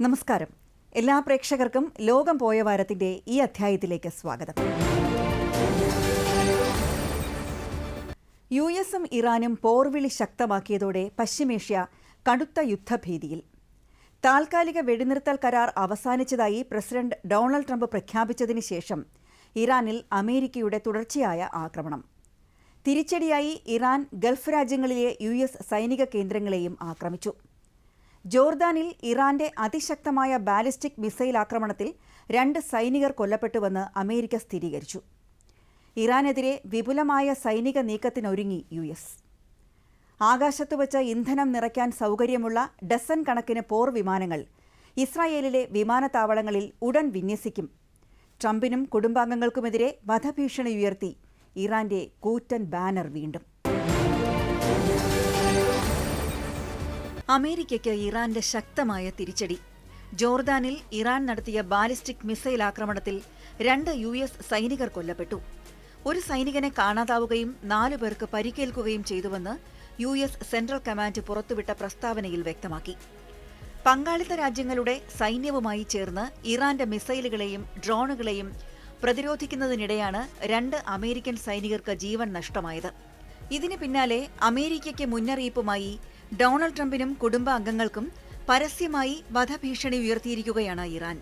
നമസ്കാരം. എല്ലാ പ്രേക്ഷകർക്കും ലോകം പോയ വാരത്തിന്റെ ഈ അധ്യായത്തിലേക്ക് സ്വാഗതം. യുഎസും ഇറാനും പോർവിളി ശക്തമാക്കിയതോടെ പശ്ചിമേഷ്യ കടുത്ത യുദ്ധഭീതിയിൽ. താൽക്കാലിക വെടിനിർത്തൽ കരാർ അവസാനിച്ചതായി പ്രസിഡന്റ് ഡൊണാൾഡ് ട്രംപ് പ്രഖ്യാപിച്ചതിന് ശേഷം ഇറാനിൽ അമേരിക്കയുടെ തുടർച്ചയായ ആക്രമണം. തിരിച്ചടിയായി ഇറാൻ ഗൾഫ് രാജ്യങ്ങളിലെ യുഎസ് സൈനിക കേന്ദ്രങ്ങളെയും ആക്രമിച്ചു. ജോർദാനിൽ ഇറാന്റെ അതിശക്തമായ ബാലിസ്റ്റിക് മിസൈൽ ആക്രമണത്തിൽ 2 സൈനികർ കൊല്ലപ്പെട്ടുവെന്ന് അമേരിക്ക സ്ഥിരീകരിച്ചു. ഇറാനെതിരെ വിപുലമായ സൈനിക നീക്കത്തിനൊരുങ്ങി യുഎസ്. ആകാശത്തുവച്ച് ഇന്ധനം നിറയ്ക്കാൻ സൗകര്യമുള്ള ഡസൻ കണക്കിന് പോർ വിമാനങ്ങൾ ഇസ്രായേലിലെ വിമാനത്താവളങ്ങളിൽ ഉടൻ വിന്യസിക്കും. ട്രംപിനും കുടുംബാംഗങ്ങൾക്കുമെതിരെ വധഭീഷണി ഉയർത്തി ഇറാന്റെ കൂറ്റൻ ബാനർ വീണ്ടും. അമേരിക്കയ്ക്ക് ഇറാന്റെ ശക്തമായ തിരിച്ചടി. ജോർദാനിൽ ഇറാൻ നടത്തിയ ബാലിസ്റ്റിക് മിസൈൽ ആക്രമണത്തിൽ 2 യുഎസ് സൈനികർ കൊല്ലപ്പെട്ടു. ഒരു സൈനികനെ കാണാതാവുകയും 4 പേർക്ക് പരിക്കേൽക്കുകയും ചെയ്തുവെന്ന് യുഎസ് സെൻട്രൽ കമാൻഡ് പുറത്തുവിട്ട പ്രസ്താവനയിൽ വ്യക്തമാക്കി. പങ്കാളിത്ത രാജ്യങ്ങളുടെ സൈന്യവുമായി ചേർന്ന് ഇറാന്റെ മിസൈലുകളെയും ഡ്രോണുകളെയും പ്രതിരോധിക്കുന്നതിനിടെയാണ് 2 അമേരിക്കൻ സൈനികർക്ക് ജീവൻ നഷ്ടമായത്. ഇതിന് പിന്നാലെ അമേരിക്കയ്ക്ക് മുന്നറിയിപ്പുമായി ഡൊണാൾഡ് ട്രംപിനും കുടുംബാംഗങ്ങൾക്കും പരസ്യമായി വധഭീഷണി ഉയർത്തിയിരിക്കുകയാണ് ഇറാൻ.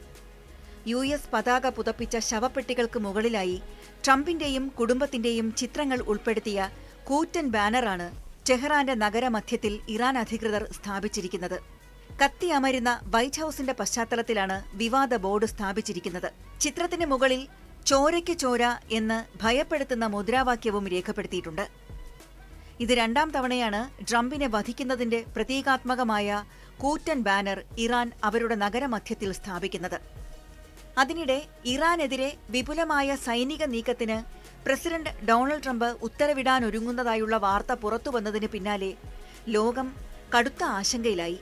യുഎസ് പതാക പുതപ്പിച്ച ശവപ്പെട്ടികൾക്ക് മുകളിലായി ട്രംപിന്റെയും കുടുംബത്തിന്റെയും ചിത്രങ്ങൾ ഉൾപ്പെടുത്തിയ കൂറ്റൻ ബാനറാണ് ടെഹ്റാന്റെ നഗരമധ്യത്തിൽ ഇറാൻ അധികൃതർ സ്ഥാപിച്ചിരിക്കുന്നത്. കത്തിയമരുന്ന വൈറ്റ് ഹൌസിന്റെ പശ്ചാത്തലത്തിലാണ് വിവാദ ബോർഡ് സ്ഥാപിച്ചിരിക്കുന്നത്. ചിത്രത്തിന് മുകളിൽ ചോരയ്ക്ക് ചോര എന്ന് ഭയപ്പെടുത്തുന്ന മുദ്രാവാക്യവും രേഖപ്പെടുത്തിയിട്ടുണ്ട്. ഇത് 2ാം തവണയാണ് ട്രംപിനെ വധിക്കുന്നതിന്റെ പ്രതീകാത്മകമായ കൂറ്റൻ ബാനർ ഇറാൻ അവരുടെ നഗരമധ്യത്തിൽ സ്ഥാപിക്കുന്നത്. അതിനിടെ ഇറാനെതിരെ വിപുലമായ സൈനിക നീക്കത്തിന് പ്രസിഡന്റ് ഡൊണാൾഡ് ട്രംപ് ഉത്തരവിടാനൊരുങ്ങുന്നതായുള്ള വാർത്ത പുറത്തുവന്നതിന് പിന്നാലെ ലോകം കടുത്ത ആശങ്കയിലായി.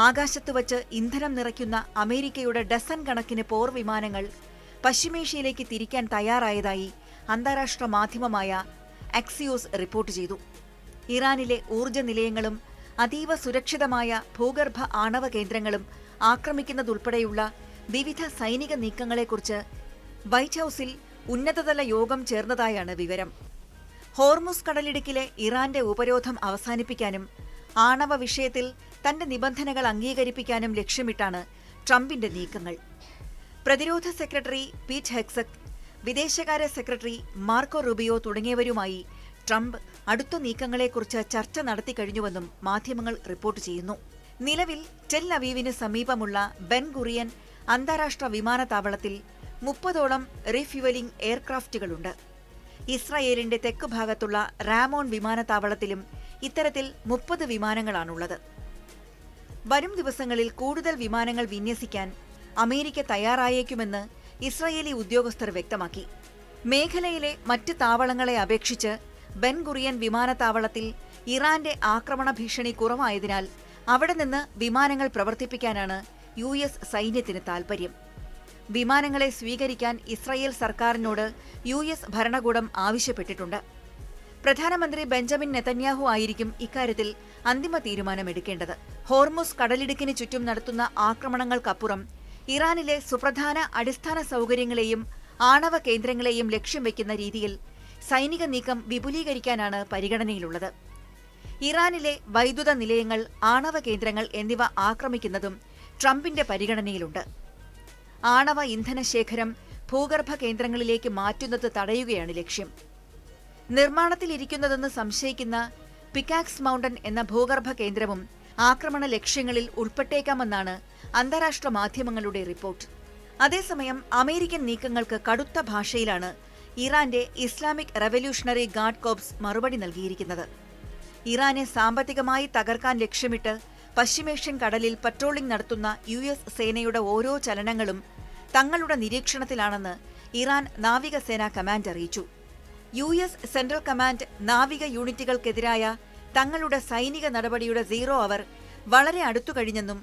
ആകാശത്തുവച്ച് ഇന്ധനം നിറയ്ക്കുന്ന അമേരിക്കയുടെ ഡസൻ കണക്കിന് പോർ വിമാനങ്ങൾ പശ്ചിമേഷ്യയിലേക്ക് തിരിക്കാൻ തയ്യാറായതായി അന്താരാഷ്ട്ര മാധ്യമമായ ആക്സിയോസ് റിപ്പോർട്ട് ചെയ്തു. ഇറാനിലെ ഊർജ്ജ നിലയങ്ങളും അതീവ സുരക്ഷിതമായ ഭൂഗർഭ ആണവ കേന്ദ്രങ്ങളും ആക്രമിക്കുന്നതുൾപ്പെടെയുള്ള വിവിധ സൈനിക നീക്കങ്ങളെക്കുറിച്ച് വൈറ്റ് ഹൌസിൽ ഉന്നതതല യോഗം ചേർന്നതായാണ് വിവരം. ഹോർമുസ് കടലിടുക്കിലെ ഇറാന്റെ ഉപരോധം അവസാനിപ്പിക്കാനും ആണവ വിഷയത്തിൽ തന്റെ നിബന്ധനകൾ അംഗീകരിപ്പിക്കാനും ലക്ഷ്യമിട്ടാണ് ട്രംപിന്റെ നീക്കങ്ങൾ. പ്രതിരോധ സെക്രട്ടറി പീറ്റ് ഹെഗ്സെറ്റ്, വിദേശകാര്യ സെക്രട്ടറി മാർക്കോ റൂബിയോ തുടങ്ങിയവരുമായി ട്രംപ് അടുത്ത നീക്കങ്ങളെക്കുറിച്ച് ചർച്ച നടത്തിക്കഴിഞ്ഞുവെന്നും മാധ്യമങ്ങൾ റിപ്പോർട്ട് ചെയ്യുന്നു. നിലവിൽ ടെൽ അവീവിന് സമീപമുള്ള ബെൻ ഗുറിയൻ അന്താരാഷ്ട്ര വിമാനത്താവളത്തിൽ 30ഓളം റീഫ്യുവലിംഗ് എയർക്രാഫ്റ്റുകളുണ്ട്. ഇസ്രായേലിന്റെ തെക്കുഭാഗത്തുള്ള റാമോൺ വിമാനത്താവളത്തിലും ഇത്തരത്തിൽ 30 വിമാനങ്ങളാണുള്ളത്. വരും ദിവസങ്ങളിൽ കൂടുതൽ വിമാനങ്ങൾ വിന്യസിക്കാൻ അമേരിക്ക തയ്യാറായേക്കുമെന്ന് ഇസ്രായേലി ഉദ്യോഗസ്ഥർ വ്യക്തമാക്കി. മേഖലയിലെ മറ്റ് താവളങ്ങളെ അപേക്ഷിച്ച് ബെൻ ഗുറിയൻ വിമാനത്താവളത്തിൽ ഇറാന്റെ ആക്രമണ ഭീഷണി കുറവായതിനാൽ അവിടെ നിന്ന് വിമാനങ്ങൾ പ്രവർത്തിപ്പിക്കാനാണ് യുഎസ് സൈന്യത്തിന് താൽപര്യം. വിമാനങ്ങളെ സ്വീകരിക്കാൻ ഇസ്രായേൽ സർക്കാരിനോട് യുഎസ് ഭരണകൂടം ആവശ്യപ്പെട്ടിട്ടുണ്ട്. പ്രധാനമന്ത്രി ബെഞ്ചമിൻ നെതന്യാഹു ആയിരിക്കും ഇക്കാര്യത്തിൽ അന്തിമ തീരുമാനമെടുക്കേണ്ടത്. ഹോർമുസ് കടലിടുക്കിന് ചുറ്റും നടത്തുന്ന ആക്രമണങ്ങൾക്കപ്പുറം ഇറാനിലെ സുപ്രധാന അടിസ്ഥാന സൗകര്യങ്ങളെയും ആണവ കേന്ദ്രങ്ങളെയും ലക്ഷ്യം വയ്ക്കുന്ന രീതിയിൽ സൈനിക നീക്കം വിപുലീകരിക്കാനാണ് പരിഗണനയിലുള്ളത്. ഇറാനിലെ വൈദ്യുത നിലയങ്ങൾ, ആണവ കേന്ദ്രങ്ങൾ എന്നിവ ആക്രമിക്കുന്നതും ട്രംപിന്റെ പരിഗണനയിലുണ്ട്. ആണവ ഇന്ധനശേഖരം ഭൂഗർഭ കേന്ദ്രങ്ങളിലേക്ക് മാറ്റുന്നത് തടയുകയാണ് ലക്ഷ്യം. നിർമ്മാണത്തിലിരിക്കുന്നതെന്ന് സംശയിക്കുന്ന പിക്കാക്സ് മൗണ്ടൻ എന്ന ഭൂഗർഭ കേന്ദ്രവും ആക്രമണ ലക്ഷ്യങ്ങളിൽ ഉൾപ്പെട്ടേക്കാമെന്നാണ് അന്താരാഷ്ട്ര മാധ്യമങ്ങളുടെ റിപ്പോർട്ട്. അതേസമയം അമേരിക്കൻ നീക്കങ്ങൾക്ക് കടുത്ത ഭാഷയിലാണ് ഇറാന്റെ ഇസ്ലാമിക് റവല്യൂഷണറി ഗാർഡ് കോർപ്സ് മറുപടി നൽകിയിരിക്കുന്നത്. ഇറാനെ സാമ്പത്തികമായി തകർക്കാൻ ലക്ഷ്യമിട്ട് പശ്ചിമേഷ്യൻ കടലിൽ പട്രോളിംഗ് നടത്തുന്ന യുഎസ് സേനയുടെ ഓരോ ചലനങ്ങളും തങ്ങളുടെ നിരീക്ഷണത്തിലാണെന്ന് ഇറാൻ നാവികസേനാ കമാൻഡ് അറിയിച്ചു. യുഎസ് സെൻട്രൽ കമാൻഡ് നാവിക യൂണിറ്റുകൾക്കെതിരായ തങ്ങളുടെ സൈനിക നടപടിയുടെ 0 അവർ വളരെ അടുത്തു കഴിഞ്ഞെന്നും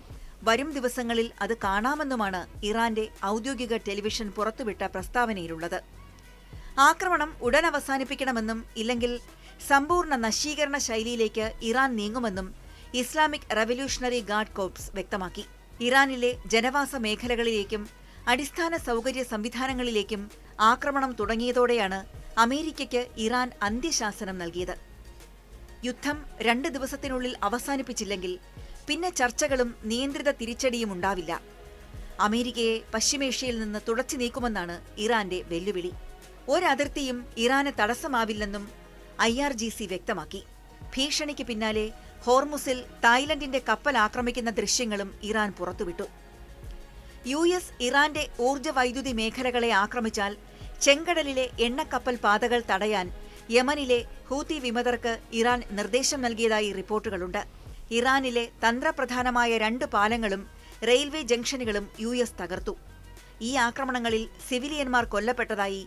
വരും ദിവസങ്ങളിൽ അത് കാണാമെന്നുമാണ് ഇറാന്റെ ഔദ്യോഗിക ടെലിവിഷൻ പുറത്തുവിട്ട പ്രസ്താവനയിലുള്ളത്. ആക്രമണം ഉടൻ അവസാനിപ്പിക്കണമെന്നും ഇല്ലെങ്കിൽ സമ്പൂർണ്ണ നശീകരണ ശൈലിയിലേക്ക് ഇറാൻ നീങ്ങുമെന്നും ഇസ്ലാമിക് റവല്യൂഷണറി ഗാർഡ് കോർപ്സ് വ്യക്തമാക്കി. ഇറാനിലെ ജനവാസ മേഖലകളിലേക്കും അടിസ്ഥാന സൗകര്യ സംവിധാനങ്ങളിലേക്കും ആക്രമണം തുടങ്ങിയതോടെയാണ് അമേരിക്കയ്ക്ക് ഇറാൻ അന്ത്യശാസനം നൽകിയത്. യുദ്ധം 2 ദിവസത്തിനുള്ളിൽ അവസാനിപ്പിച്ചില്ലെങ്കിൽ പിന്നെ ചർച്ചകളും നിയന്ത്രിത തിരിച്ചടിയും ഉണ്ടാവില്ല. അമേരിക്കയെ പശ്ചിമേഷ്യയിൽ നിന്ന് തുടച്ചു നീക്കുമെന്നാണ് ഇറാന്റെ വെല്ലുവിളി. ഒരതിർത്തിയും ഇറാന് തടസ്സമാവില്ലെന്നും IRGC വ്യക്തമാക്കി. ഭീഷണിക്ക് പിന്നാലെ ഹോർമുസിൽ തായ്ലൻഡിന്റെ കപ്പൽ ആക്രമിക്കുന്ന ദൃശ്യങ്ങളും ഇറാൻ പുറത്തുവിട്ടു. US ഇറാന്റെ ഊർജ്ജ വൈദ്യുതി മേഖലകളെ ആക്രമിച്ചാൽ ചെങ്കടലിലെ എണ്ണക്കപ്പൽ പാതകൾ തടയാൻ യമനിലെ ഹൂതി വിമതർക്ക് ഇറാൻ നിർദ്ദേശം നൽകിയതായി റിപ്പോർട്ടുകളുണ്ട്. ഇറാനിലെ തന്ത്രപ്രധാനമായ 2 പാലങ്ങളും റെയിൽവേ ജംഗ്ഷനുകളും US തകർത്തു. ഈ ആക്രമണങ്ങളിൽ സിവിലിയന്മാർ കൊല്ലപ്പെട്ടതായി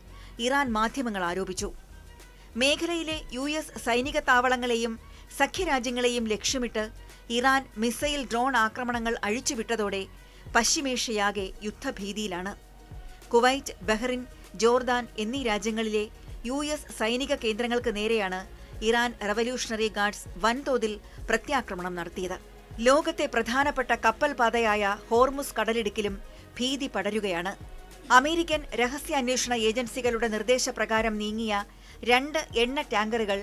ഇറാൻ മാധ്യമങ്ങൾ ആരോപിച്ചു. മേഖലയിലെ US സൈനിക താവളങ്ങളെയും സഖ്യരാജ്യങ്ങളെയും ലക്ഷ്യമിട്ട് ഇറാൻ മിസൈൽ ഡ്രോൺ ആക്രമണങ്ങൾ അഴിച്ചുവിട്ടതോടെ പശ്ചിമേഷ്യയാകെ യുദ്ധഭീതിയിലാണ്. കുവൈറ്റ്, ബഹ്റിൻ, ജോർദാൻ എന്നീ രാജ്യങ്ങളിലെ US സൈനിക കേന്ദ്രങ്ങൾക്ക് നേരെയാണ് ഇറാൻ റവല്യൂഷണറി ഗാർഡ്സ് വൻതോതിൽ പ്രത്യാക്രമണം നടത്തിയത്. ലോകത്തെ പ്രധാനപ്പെട്ട കപ്പൽ പാതയായ ഹോർമുസ് കടലിടുക്കിലും ഭീതി പടരുകയാണ്. അമേരിക്കൻ രഹസ്യാന്വേഷണ ഏജൻസികളുടെ നിർദ്ദേശപ്രകാരം നീങ്ങിയ 2 എണ്ണ ടാങ്കറുകൾ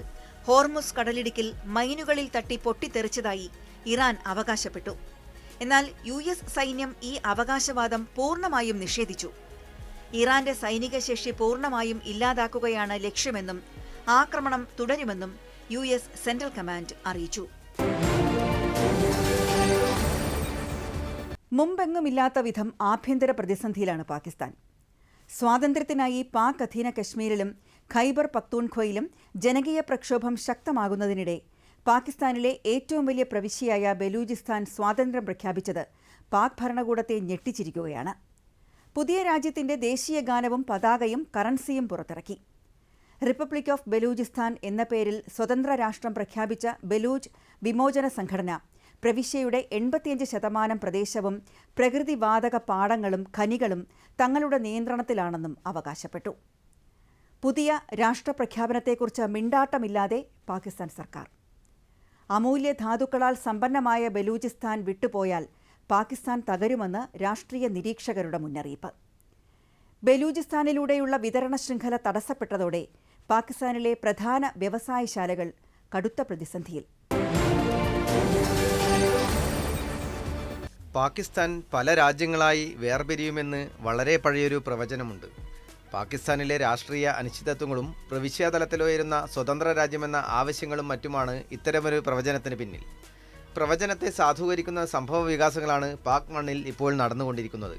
ഹോർമുസ് കടലിടുക്കിൽ മൈനുകളിൽ തട്ടി പൊട്ടിത്തെറിച്ചതായി ഇറാൻ അവകാശപ്പെട്ടു. എന്നാൽ US സൈന്യം ഈ അവകാശവാദം പൂർണ്ണമായും നിഷേധിച്ചു. ഇറാന്റെ സൈനിക ശേഷി പൂർണ്ണമായും ഇല്ലാതാക്കുകയാണ് ലക്ഷ്യമെന്നും ആക്രമണം തുടരുമെന്നും US സെൻട്രൽ കമാൻഡ് അറിയിച്ചു. മുമ്പെങ്ങുമില്ലാത്ത വിധം ആഭ്യന്തര പ്രതിസന്ധിയിലാണ് പാകിസ്ഥാൻ. സ്വാതന്ത്ര്യത്തിനായി പാക് അധീന കശ്മീരിലും ഖൈബർ പക്തൂൺഖ്വയിലും ജനകീയ പ്രക്ഷോഭം ശക്തമാകുന്നതിനിടെ പാകിസ്ഥാനിലെ ഏറ്റവും വലിയ പ്രവിശ്യയായ ബലൂചിസ്ഥാൻ സ്വാതന്ത്ര്യം പ്രഖ്യാപിച്ചത് പാക് ഭരണകൂടത്തെ ഞെട്ടിച്ചിരിക്കുകയാണ്. പുതിയ രാജ്യത്തിന്റെ ദേശീയ ഗാനവും പതാകയും കറൻസിയും പുറത്തിറക്കി. റിപ്പബ്ലിക് ഓഫ് ബലൂചിസ്ഥാൻ എന്ന പേരിൽ സ്വതന്ത്ര രാഷ്ട്രം പ്രഖ്യാപിച്ച ബലൂച്ച് വിമോചന സംഘടന പ്രവിശ്യയുടെ 85% പ്രദേശവും പ്രകൃതിവാതക പാടങ്ങളും ഖനികളും തങ്ങളുടെ നിയന്ത്രണത്തിലാണെന്നും അവകാശപ്പെട്ടു. പുതിയ രാഷ്ട്രപ്രഖ്യാപനത്തെക്കുറിച്ച് മിണ്ടാട്ടമില്ലാതെ പാകിസ്ഥാൻ സർക്കാർ. അമൂല്യ ധാതുക്കളാൽ സമ്പന്നമായ ബലൂചിസ്ഥാൻ വിട്ടുപോയാൽ പാകിസ്ഥാൻ തകരുമെന്ന് രാഷ്ട്രീയ നിരീക്ഷകരുടെ മുന്നറിയിപ്പ്. ബലൂചിസ്ഥാനിലൂടെയുള്ള വിതരണ ശൃംഖല തടസ്സപ്പെട്ടതോടെ പാകിസ്ഥാനിലെ പ്രധാന വ്യവസായശാലകൾ കടുത്ത പ്രതിസന്ധിയിൽ. പാകിസ്ഥാൻ പല രാജ്യങ്ങളായി വേർപിരിയുമെന്ന് വളരെ പഴയൊരു പ്രവചനമുണ്ട്. പാകിസ്ഥാനിലെ രാഷ്ട്രീയ അനിശ്ചിതത്വങ്ങളും പ്രവിശ്യാതലത്തിലുയരുന്ന സ്വതന്ത്ര രാജ്യമെന്ന ആവശ്യങ്ങളും മറ്റുമാണ് ഇത്തരമൊരു പ്രവചനത്തിന് പിന്നിൽ. പ്രവചനത്തെ സാധൂകരിക്കുന്ന സംഭവ വികാസങ്ങളാണ് പാക് മണ്ണിൽ ഇപ്പോൾ നടന്നുകൊണ്ടിരിക്കുന്നത്.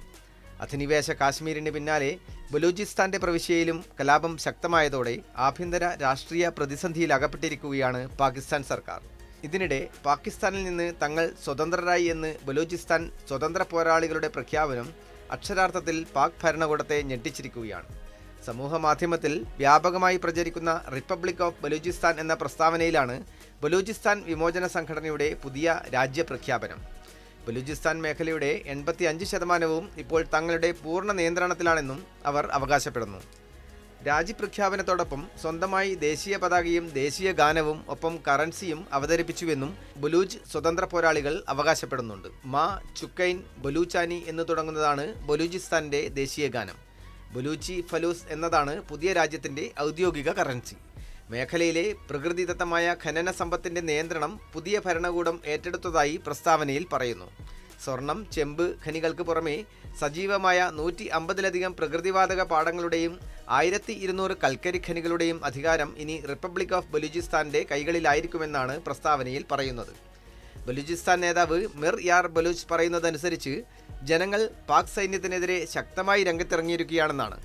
അധിനിവേശ കാശ്മീരിന് പിന്നാലെ ബലൂചിസ്ഥാന്റെ പ്രവിശ്യയിലും കലാപം ശക്തമായതോടെ ആഭ്യന്തര രാഷ്ട്രീയ പ്രതിസന്ധിയിൽ അകപ്പെട്ടിരിക്കുകയാണ് പാകിസ്ഥാൻ സർക്കാർ. ഇതിനിടെ പാകിസ്ഥാനിൽ നിന്ന് തങ്ങൾ സ്വതന്ത്രരായി എന്ന് ബലൂചിസ്ഥാൻ സ്വതന്ത്ര പോരാളികളുടെ പ്രഖ്യാപനം അക്ഷരാർത്ഥത്തിൽ പാക് ഭരണകൂടത്തെ ഞെട്ടിച്ചിരിക്കുകയാണ്. സമൂഹമാധ്യമത്തിൽ വ്യാപകമായി പ്രചരിക്കുന്ന റിപ്പബ്ലിക് ഓഫ് ബലൂചിസ്ഥാൻ എന്ന പ്രസ്താവനയിലാണ് ബലൂചിസ്ഥാൻ വിമോചന സംഘടനയുടെ പുതിയ രാജ്യപ്രഖ്യാപനം. ബലൂചിസ്ഥാൻ മേഖലയുടെ 85% ഇപ്പോൾ തങ്ങളുടെ പൂർണ്ണ നിയന്ത്രണത്തിലാണെന്നും അവർ അവകാശപ്പെടുന്നു. രാജ്യപ്രഖ്യാപനത്തോടൊപ്പം സ്വന്തമായി ദേശീയ പതാകയും ദേശീയ ഗാനവും ഒപ്പം കറൻസിയും അവതരിപ്പിച്ചുവെന്നും ബലൂച്ച് സ്വതന്ത്ര പോരാളികൾ അവകാശപ്പെടുന്നുണ്ട്. മാ ചുക്കൈൻ ബലൂച്ചാനി എന്ന് തുടങ്ങുന്നതാണ് ബലൂചിസ്ഥാന്റെ ദേശീയ ഗാനം. ബലൂച്ചി ഫലൂസ് എന്നതാണ് പുതിയ രാജ്യത്തിന്റെ ഔദ്യോഗിക കറൻസി. മേഖലയിലെ പ്രകൃതിദത്തമായ ഖനന സമ്പത്തിന്റെ നിയന്ത്രണം പുതിയ ഭരണകൂടം ഏറ്റെടുത്തതായി പ്രസ്താവനയിൽ പറയുന്നു. സ്വർണം, ചെമ്പ് ഖനികൾക്ക് പുറമെ സജീവമായ 150ലധികം പ്രകൃതിവാതക പാടങ്ങളുടെയും 1200 കൽക്കരി ഖനികളുടെയും അധികാരം ഇനി റിപ്പബ്ലിക് ഓഫ് ബലൂചിസ്ഥാന്റെ കൈകളിലായിരിക്കുമെന്നാണ് പ്രസ്താവനയിൽ പറയുന്നത്. ബലൂചിസ്ഥാൻ നേതാവ് മിർ യാർ ബലൂച്ച് പറയുന്നതനുസരിച്ച് ജനങ്ങൾ പാക് സൈന്യത്തിനെതിരെ ശക്തമായി രംഗത്തിറങ്ങിയിരിക്കുകയാണെന്നാണ്.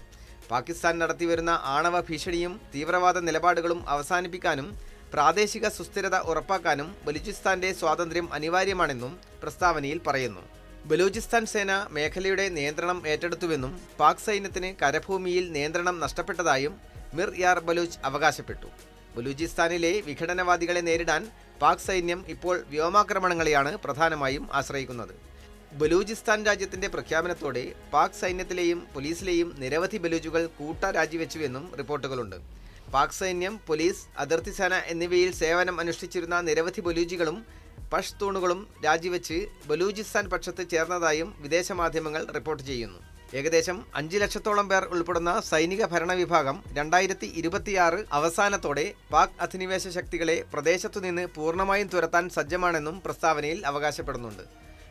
പാകിസ്ഥാൻ നടത്തിവരുന്ന ആണവ ഭീഷണിയും തീവ്രവാദ നിലപാടുകളും അവസാനിപ്പിക്കാനും പ്രാദേശിക സുസ്ഥിരത ഉറപ്പാക്കാനും ബലൂചിസ്ഥാന്റെ സ്വാതന്ത്ര്യം അനിവാര്യമാണെന്നും പ്രസ്താവനയിൽ പറയുന്നു. ബലൂചിസ്ഥാൻ സേന മേഖലയുടെ നിയന്ത്രണം ഏറ്റെടുത്തുവെന്നും പാക് സൈന്യത്തിന് കരഭൂമിയിൽ നിയന്ത്രണം നഷ്ടപ്പെട്ടതായും മിർ യാർ ബലൂച്ച് അവകാശപ്പെട്ടു. ബലൂചിസ്ഥാനിലെ വിഘടനവാദികളെ നേരിടാൻ പാക് സൈന്യം ഇപ്പോൾ വ്യോമാക്രമണങ്ങളെയാണ് പ്രധാനമായും ആശ്രയിക്കുന്നത്. ബലൂചിസ്ഥാൻ രാജ്യത്തിന്റെ പ്രഖ്യാപനത്തോടെ പാക് സൈന്യത്തിലെയും പോലീസിലെയും നിരവധി ബലൂച്ചുകൾ രാജിവെച്ചുവെന്നും റിപ്പോർട്ടുകളുണ്ട്. പാക് സൈന്യം, പോലീസ്, അതിർത്തി സേന എന്നിവയിൽ സേവനം അനുഷ്ഠിച്ചിരുന്ന നിരവധി ബലൂച്ചികളും പഷ്തൂണുകളും രാജിവെച്ച് ബലൂചിസ്ഥാൻ പക്ഷത്ത് ചേർന്നതായും വിദേശ മാധ്യമങ്ങൾ റിപ്പോർട്ട് ചെയ്യുന്നു. ഏകദേശം 5 ലക്ഷത്തോളം പേർ ഉൾപ്പെടുന്ന സൈനിക ഭരണവിഭാഗം 2026 അവസാനത്തോടെ പാക് അധിനിവേശ ശക്തികളെ പ്രദേശത്തുനിന്ന് പൂർണ്ണമായും തുരത്താൻ സജ്ജമാണെന്നും പ്രസ്താവനയിൽ അവകാശപ്പെടുന്നുണ്ട്.